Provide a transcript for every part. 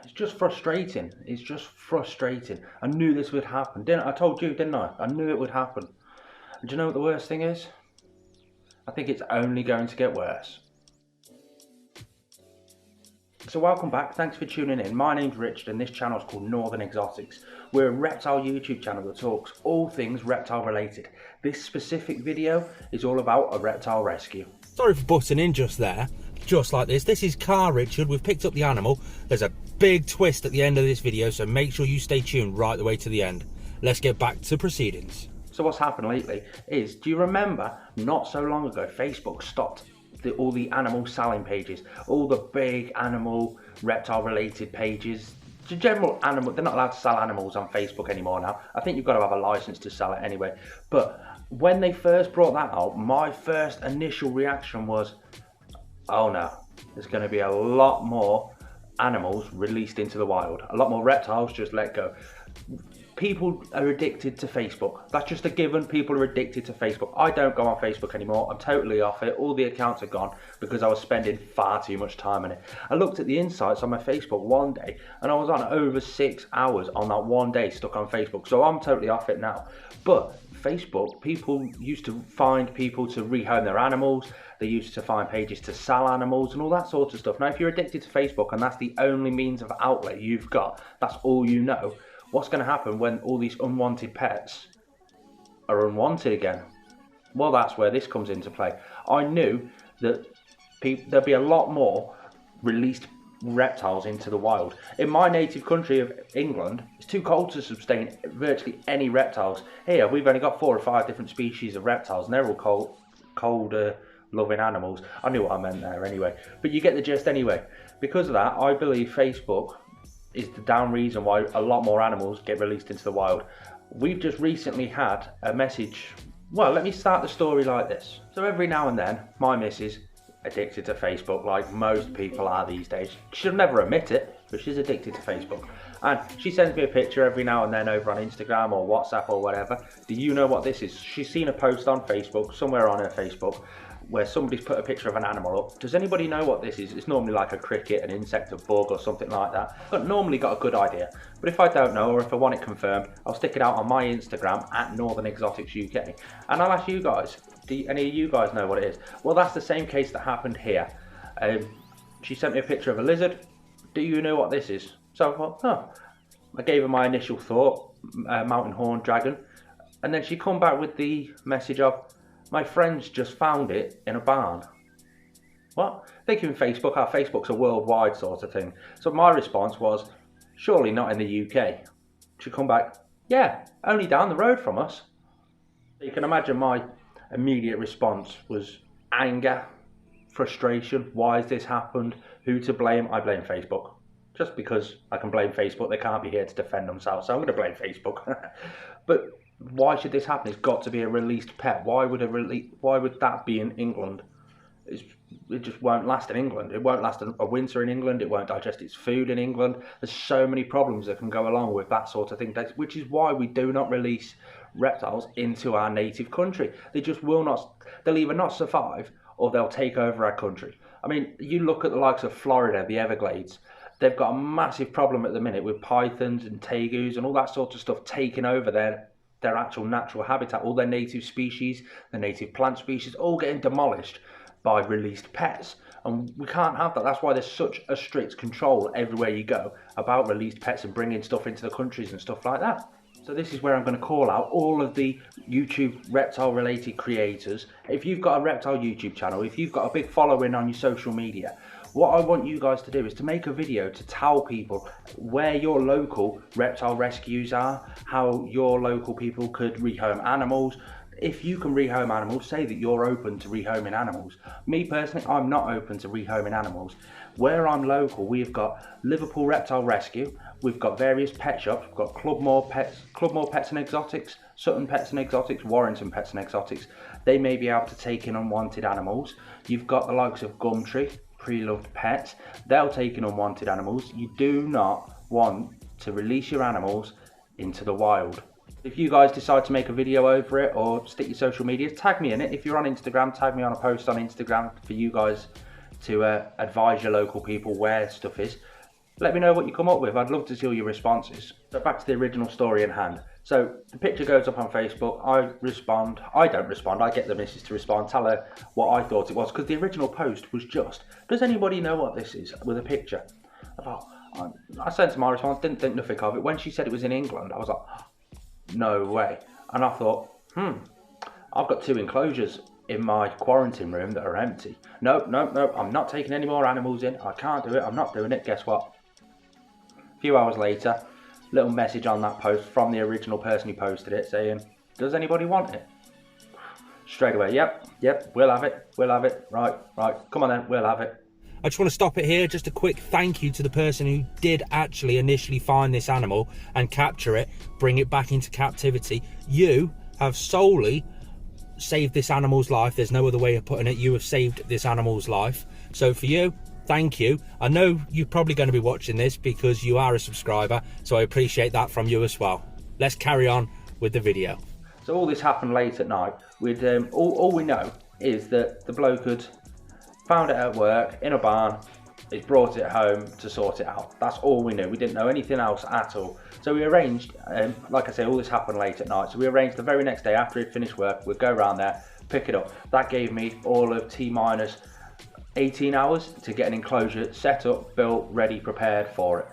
it's just frustrating. It's just frustrating. I knew this would happen. I told you, didn't I? I knew it would happen. And do you know what the worst thing is? I think it's only going to get worse. So welcome back, thanks for tuning in. My name's Richard and this channel is called Northern Exotics. We're a reptile YouTube channel that talks all things reptile related. This specific video is all about a reptile rescue. Sorry for butting in just there, just like this. This is Car Richard, we've picked up the animal. There's a big twist at the end of this video, so make sure you stay tuned right the way to the end. Let's get back to proceedings. So what's happened lately is, do you remember not so long ago Facebook stopped all the animal selling pages, all the big animal reptile related pages, the general animal. They're not allowed to sell animals on Facebook anymore now. I think you've got to have a license to sell it anyway. But when they first brought that out, my first initial reaction was, oh no, there's going to be a lot more animals released into the wild, a lot more reptiles just let go. People are addicted to Facebook. That's just a given. People are addicted to Facebook. I don't go on Facebook anymore. I'm totally off it. All the accounts are gone because I was spending far too much time on it. I looked at the insights on my Facebook one day and I was on over 6 hours on that one day stuck on Facebook. So I'm totally off it now. But Facebook, people used to find people to rehome their animals. They used to find pages to sell animals and all that sort of stuff. Now, if you're addicted to Facebook and that's the only means of outlet you've got, that's all you know, what's going to happen when all these unwanted pets are unwanted again? Well, that's where this comes into play. I knew that there'll be a lot more released reptiles into the wild. In my native country of England, it's too cold to sustain virtually any reptiles. Here, we've only got 4 or 5 different species of reptiles, and they're all colder loving animals. I knew what I meant there anyway, but you get the gist anyway. Because of that, I believe Facebook is the down reason why a lot more animals get released into the wild. We've just recently had a message. Well, let me start the story like this. So every now and then, my missus, addicted to Facebook like most people are these days. She'll never admit it, but she's addicted to Facebook. And she sends me a picture every now and then over on Instagram or WhatsApp or whatever. Do you know what this is? She's seen a post on Facebook, somewhere on her Facebook, where somebody's put a picture of an animal up. Does anybody know what this is? It's normally like a cricket, an insect, a bug or something like that. I've normally got a good idea, but if I don't know or if I want it confirmed, I'll stick it out on my Instagram at Northern Exotics UK, and I'll ask you guys, do any of you guys know what it is? Well, that's the same case that happened here. She sent me a picture of a lizard. Do you know what this is? So I thought, oh. I gave her my initial thought, mountain horn dragon, and then she come back with the message of, my friends just found it in a barn. What? Thinking Facebook, our Facebook's a worldwide sort of thing. So my response was, surely not in the UK. She come back, yeah, only down the road from us. You can imagine my immediate response was anger, frustration. Why has this happened? Who to blame? I blame Facebook. Just because I can blame Facebook, they can't be here to defend themselves, so I'm going to blame Facebook. But why should this happen? It's got to be a released pet. Why would that be in England? It just won't last in England. It won't last a winter in England. It won't digest its food in England. There's so many problems that can go along with that sort of thing, which is why we do not release reptiles into our native country. They just will not. They'll either not survive or they'll take over our country. I mean, you look at the likes of Florida, the Everglades. They've got a massive problem at the minute with pythons and tegus and all that sort of stuff taking over their actual natural habitat, all their native species, the native plant species, all getting demolished by released pets. And we can't have that. That's why there's such a strict control everywhere you go about released pets and bringing stuff into the countries and stuff like that. So this is where I'm going to call out all of the YouTube reptile related creators. If you've got a reptile YouTube channel, if you've got a big following on your social media, what I want you guys to do is to make a video to tell people where your local reptile rescues are, how your local people could rehome animals. If you can rehome animals, say that you're open to rehoming animals. Me personally, I'm not open to rehoming animals. Where I'm local, we've got Liverpool Reptile Rescue, we've got various pet shops, we've got Clubmore Pets and Exotics, Sutton Pets and Exotics, Warrington Pets and Exotics. They may be able to take in unwanted animals. You've got the likes of Gumtree, Pre-Loved Pets. They'll take in unwanted animals. You do not want to release your animals into the wild. If you guys decide to make a video over it or stick your social media, tag me in it. If you're on Instagram, tag me on a post on Instagram for you guys to advise your local people where stuff is. Let me know what you come up with. I'd love to see all your responses. So back to the original story in hand. So the picture goes up on Facebook. I respond. I don't respond. I get the missus to respond, tell her what I thought it was, because the original post was just, does anybody know what this is, with a picture. I sent my response, didn't think nothing of it. When she said it was in England, I was like, no way. And I thought, I've got 2 enclosures in my quarantine room that are empty. No, I'm not taking any more animals in. I can't do it. I'm not doing it. Guess what? A few hours later, little message on that post from the original person who posted it saying, does anybody want it? Straight away, yep, we'll have it. Right, come on then, we'll have it. I just want to stop it here. Just a quick thank you to the person who did actually initially find this animal and capture it, bring it back into captivity. You have solely saved this animal's life. There's no other way of putting it. You have saved this animal's life. So for you, thank you. I know you're probably going to be watching this because you are a subscriber, so I appreciate that from you as well. Let's carry on with the video. So all this happened late at night. We'd all we know is that the bloke had found it at work in a barn. He's brought it home to sort it out. That's all we knew. We didn't know anything else at all. So we arranged, like I say, all this happened late at night. So we arranged the very next day after he'd finished work, we'd go around there, pick it up. That gave me all of T-minus 18 hours to get an enclosure set up, built, ready, prepared for it.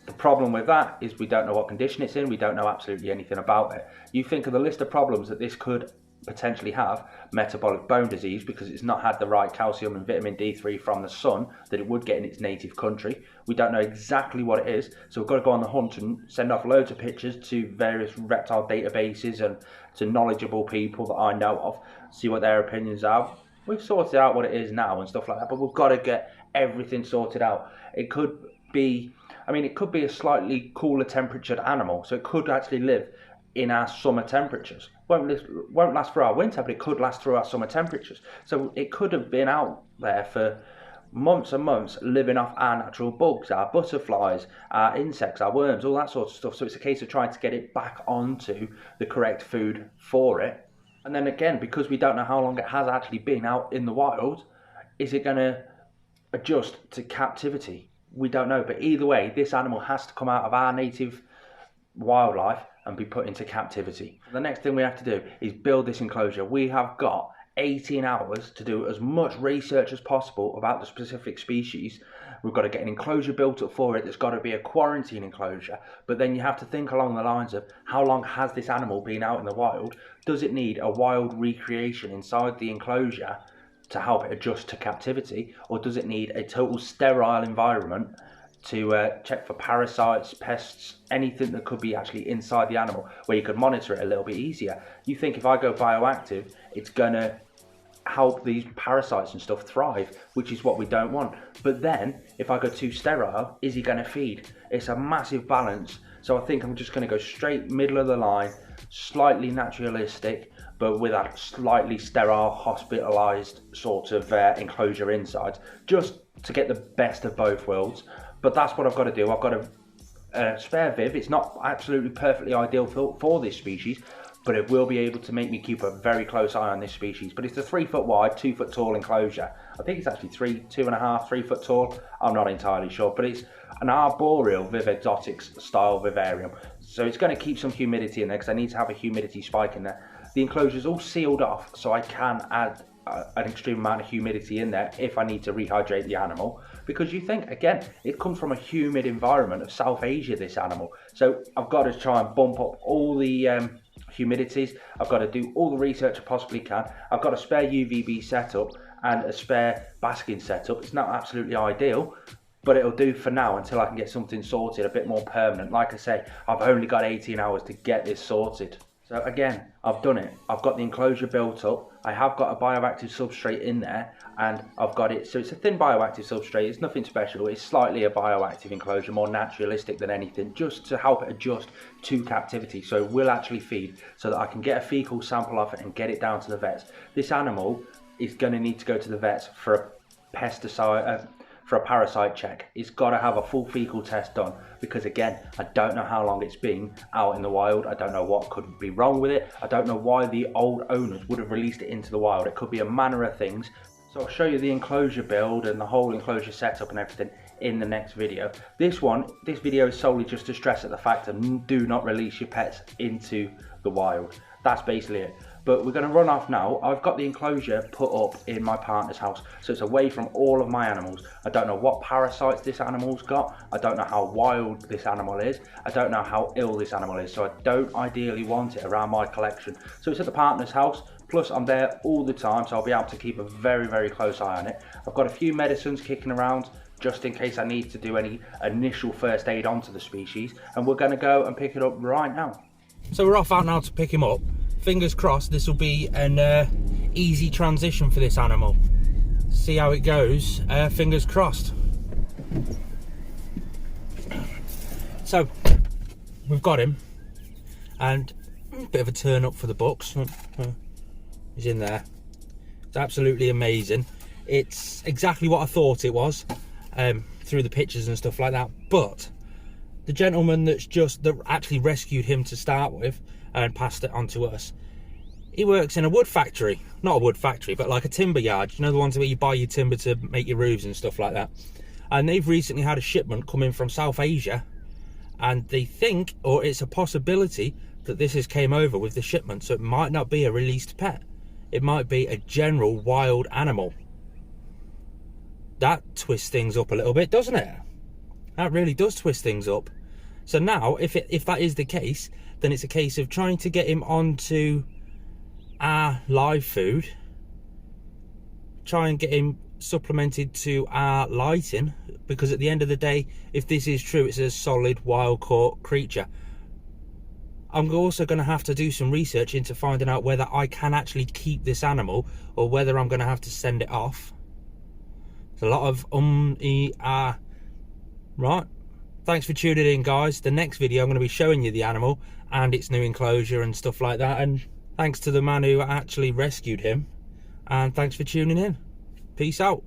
The problem with that is we don't know what condition it's in. We don't know absolutely anything about it. You think of the list of problems that this could potentially have: metabolic bone disease, because it's not had the right calcium and vitamin D3 from the sun that it would get in its native country. We don't know exactly what it is, so we've got to go on the hunt and send off loads of pictures to various reptile databases and to knowledgeable people that I know of, see what their opinions are. We've sorted out what it is now and stuff like that, but we've got to get everything sorted out. It could be, it could be a slightly cooler temperatured animal, so it could actually live in our summer temperatures. Won't last for our winter, but it could last through our summer temperatures. So it could have been out there for months and months, living off our natural bugs, our butterflies, our insects, our worms, all that sort of stuff. So it's a case of trying to get it back onto the correct food for it. And then again, because we don't know how long it has actually been out in the wild, is it going to adjust to captivity? We don't know. But either way, this animal has to come out of our native wildlife and be put into captivity. The next thing we have to do is build this enclosure. We have got 18 hours to do as much research as possible about the specific species. We've got to get an enclosure built up for it. There's got to be a quarantine enclosure, but then you have to think along the lines of how long has this animal been out in the wild? Does it need a wild recreation inside the enclosure to help it adjust to captivity, or does it need a total sterile environment to check for parasites, pests, anything that could be actually inside the animal, where you could monitor it a little bit easier? You think if I go bioactive, it's gonna help these parasites and stuff thrive, which is what we don't want. But then if I go too sterile, is he gonna feed? It's a massive balance. So I think I'm just gonna go straight middle of the line, slightly naturalistic, but with a slightly sterile, hospitalized sort of enclosure inside, just to get the best of both worlds. But that's what I've got to do. I've got a spare Viv. It's not absolutely perfectly ideal for this species, but it will be able to make me keep a very close eye on this species. But it's a 3 foot wide, 2 foot tall enclosure. I think it's actually 2.5, 3 foot tall. I'm not entirely sure, but it's an arboreal Viv Exotics style vivarium. So it's going to keep some humidity in there because I need to have a humidity spike in there. The enclosure is all sealed off, so I can add an extreme amount of humidity in there if I need to rehydrate the animal, because you think, again, it comes from a humid environment of South Asia, this animal. So I've got to try and bump up all the humidities. I've got to do all the research I possibly can. I've got a spare UVB setup and a spare basking setup. It's not absolutely ideal, but it'll do for now until I can get something sorted a bit more permanent. Like I say, I've only got 18 hours to get this sorted. So again, I've done it. I've got the enclosure built up. I have got a bioactive substrate in there, and I've got it. So it's a thin bioactive substrate. It's nothing special. It's slightly a bioactive enclosure, more naturalistic than anything, just to help it adjust to captivity. So it will actually feed, so that I can get a fecal sample of it and get it down to the vets. This animal is going to need to go to the vets for a pesticide, for a parasite check. It's got to have a full fecal test done, because again, I don't know how long it's been out in the wild. I don't know what could be wrong with it. I don't know why the old owners would have released it into the wild. It could be a manner of things. So I'll show you the enclosure build and the whole enclosure setup and everything in the next video. This video is solely just to stress at the fact of do not release your pets into the wild. That's basically it. But we're going to run off now. I've got the enclosure put up in my partner's house, so it's away from all of my animals. I don't know what parasites this animal's got. I don't know how wild this animal is. I don't know how ill this animal is, so I don't ideally want it around my collection. So it's at the partner's house, plus I'm there all the time, so I'll be able to keep a very, very close eye on it. I've got a few medicines kicking around, just in case I need to do any initial first aid onto the species, and we're going to go and pick it up right now. So we're off out now to pick him up. Fingers crossed this will be an easy transition for this animal. See how it goes, fingers crossed. So we've got him, and a bit of a turn up for the books. He's in there. It's absolutely amazing. It's exactly what I thought it was, through the pictures and stuff like that. But the gentleman that actually rescued him to start with and passed it on to us, he works in a wood factory. Not a wood factory, but like a timber yard. You know, the ones where you buy your timber to make your roofs and stuff like that. And they've recently had a shipment come in from South Asia, and they think, or it's a possibility, that this has came over with the shipment. So it might not be a released pet. It might be a general wild animal. That twists things up a little bit, doesn't it? That really does twist things up. So now, if that is the case, then it's a case of trying to get him onto our live food, try and get him supplemented to our lighting, because at the end of the day, if this is true, it's a solid wild caught creature. I'm also going to have to do some research into finding out whether I can actually keep this animal, or whether I'm going to have to send it off. It's a lot of right. Thanks for tuning in, guys. The next video I'm going to be showing you the animal and its new enclosure and stuff like that, and thanks to the man who actually rescued him, and thanks for tuning in. Peace out.